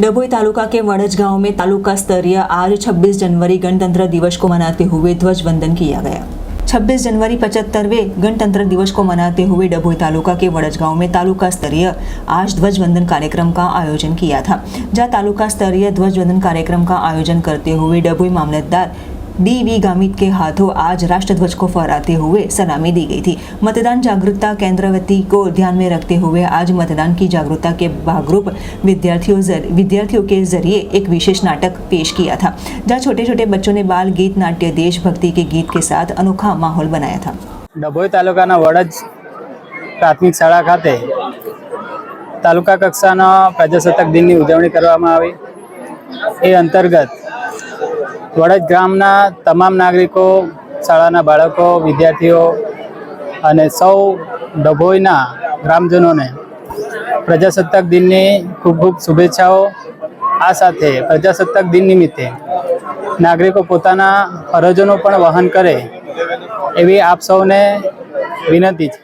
डभोई तालुका के वड़ज गांव में तालुका स्तरीय आज 26 जनवरी गणतंत्र दिवस को मनाते हुए ध्वज वंदन किया गया। 26 जनवरी 75वें गणतंत्र दिवस को मनाते हुए डभोई तालुका के वड़ज गांव में तालुका स्तरीय आज ध्वज वंदन कार्यक्रम का आयोजन किया था। जहां तालुका स्तरीय ध्वज वंदन कार्यक्रम का आयोजन करते हुए डभोई मामलतदार डी.वी. गामित के हाथों आज राष्ट्रध्वज को फहराते हुए सलामी दी गई थी। मतदान जागरूकता केंद्रवती को ध्यान में रखते हुए आज मतदान की जागरूकता के भागरूप विद्यार्थियों के जरिए एक विशेष नाटक पेश किया था, जहां छोटे छोटे बच्चों ने बाल गीत, नाट्य, देशभक्ति के गीत के साथ अनोखा माहौल बनाया था। डभोई तालुकाना वड़ज प्राथमिक शाळा खाते तालुका कक्षाना प्रजासत्ताक दिननी उजवणी करवामां आवी। ए अंतर्गत वड़ज ग्रामना तमाम नागरिको, शाळाना बाळको, विद्यार्थीओ अने सौ डभोईना ग्रामजनोने प्रजासत्ताक दिननी खूब खूब शुभेच्छाओ। आ साथे प्रजासत्ताक दिन निमित्ते नागरिको पोताना फरजोनुं पण वहन करे एवी आप सौने विनंती छे।